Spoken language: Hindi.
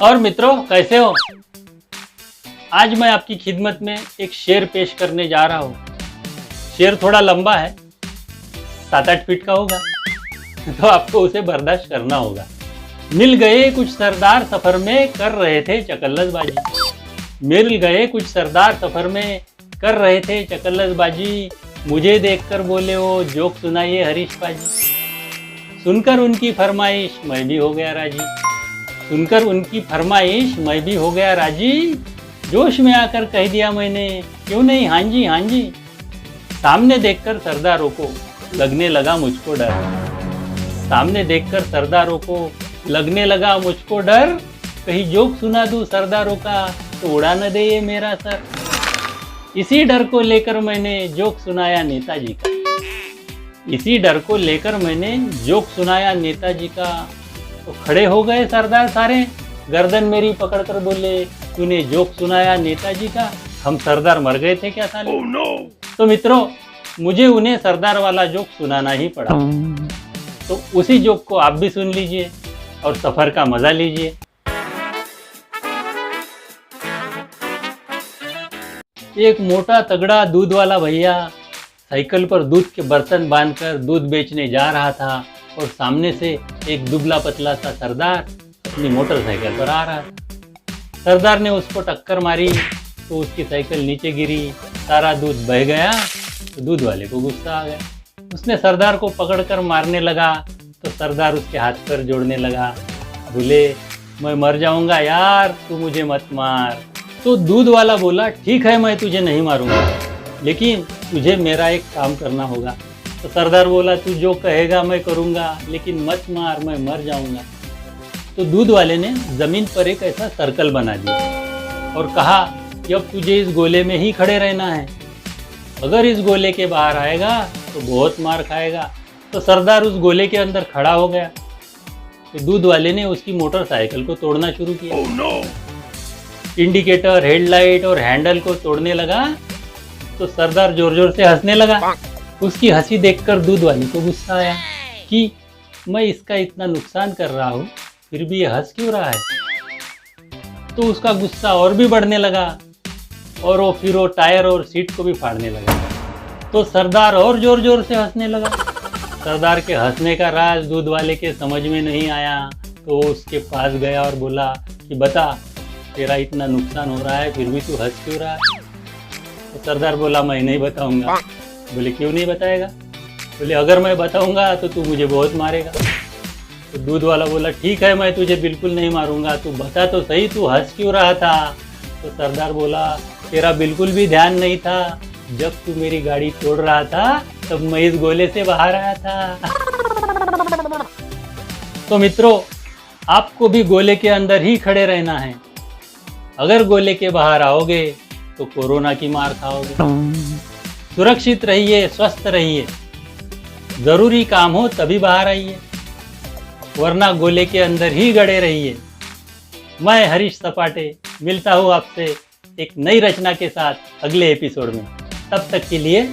और मित्रों, कैसे हो? आज मैं आपकी खिदमत में एक शेर पेश करने जा रहा हूँ। शेर थोड़ा लंबा है, 7-8 फीट का होगा, तो आपको उसे बर्दाश्त करना होगा। मिल गए कुछ सरदार सफर में कर रहे थे चकल्लसबाजी। मिल गए कुछ सरदार सफर में कर रहे थे चकल्लसबाजी। मुझे देखकर बोले वो जोक सुनाइए हरीश पाजी। सुनकर उनकी फरमाइश मैं भी हो गया राजी। सुनकर उनकी फरमाइश मैं भी हो गया राजी। जोश में आकर कह दिया मैंने, क्यों नहीं, हाँ जी हाँ जी। सामने देखकर सरदारों को लगने लगा मुझको डर। सामने देखकर सरदारों को लगने लगा मुझको डर। कहीं जोक सुना दूं सरदारों का तो उड़ा न दे ये मेरा सर। इसी डर को लेकर मैंने जोक सुनाया नेताजी का। इसी डर को लेकर मैंने जोक सुनाया नेताजी का। तो खड़े हो गए सरदार सारे, गर्दन मेरी पकड़कर बोले, तूने जोक सुनाया नेताजी का, हम सरदार मर गए थे क्या साले? Oh, no! तो मित्रों, मुझे उन्हें सरदार वाला जोक सुनाना ही पड़ा। तो उसी जोक को आप भी सुन लीजिए और सफर का मजा लीजिए। एक मोटा तगड़ा दूध वाला भैया साइकिल पर दूध के बर्तन बांधकर दूध बेचने जा रहा था और सामने से एक दुबला पतला सा सरदार अपनी मोटरसाइकिल पर आ रहा था। सरदार ने उसको टक्कर मारी तो उसकी साइकिल नीचे गिरी, सारा दूध बह गया। तो दूध वाले को गुस्सा आ गया। उसने सरदार को पकड़कर मारने लगा तो सरदार उसके हाथ पर जोड़ने लगा, बोले मैं मर जाऊंगा यार, तू मुझे मत मार। तो दूध वाला बोला, ठीक है मैं तुझे नहीं मारूंगा, लेकिन तुझे मेरा एक काम करना होगा। तो सरदार बोला, तू जो कहेगा मैं करूंगा, लेकिन मत मार, मैं मर जाऊंगा। तो दूध वाले ने जमीन पर एक ऐसा सर्कल बना दिया और कहा कि अब तुझे इस गोले में ही खड़े रहना है। अगर इस गोले के बाहर आएगा तो बहुत मार खाएगा। तो सरदार उस गोले के अंदर खड़ा हो गया। तो दूध वाले ने उसकी मोटरसाइकिल को तोड़ना शुरू किया। Oh, no! इंडिकेटर, हेडलाइट और हैंडल को तोड़ने लगा। तो सरदार जोर जोर से हंसने लगा। उसकी हंसी देखकर दूध वाले को गुस्सा आया कि मैं इसका इतना नुकसान कर रहा हूँ, फिर भी ये हंस क्यों रहा है। तो उसका गुस्सा और भी बढ़ने लगा और वो टायर और सीट को भी फाड़ने लगा। तो सरदार और जोर जोर से हंसने लगा। सरदार के हंसने का राज दूध वाले के समझ में नहीं आया। तो उसके पास गया और बोला कि बता, तेरा इतना नुकसान हो रहा है फिर भी तू हंस क्यों रहा है। तो सरदार बोला, मैं नहीं बताऊंगा। बोले, क्यों नहीं बताएगा? बोले, अगर मैं बताऊंगा तो तू मुझे बहुत मारेगा। तो दूध वाला बोला, ठीक है मैं तुझे बिल्कुल नहीं मारूंगा, तू बता तो सही, तू हंस क्यों रहा था। तो सरदार बोला, तेरा बिल्कुल भी ध्यान नहीं था, जब तू मेरी गाड़ी तोड़ रहा था तब मैं इस गोले से बाहर आया था। तो मित्रों, आपको भी गोले के अंदर ही खड़े रहना है। अगर गोले के बाहर आओगे तो कोरोना की मार खाओगे। सुरक्षित रहिए, स्वस्थ रहिए। जरूरी काम हो तभी बाहर आइए, वरना गोले के अंदर ही गड़े रहिए। मैं हरीश सपाटे मिलता हूँ आपसे एक नई रचना के साथ अगले एपिसोड में। तब तक के लिए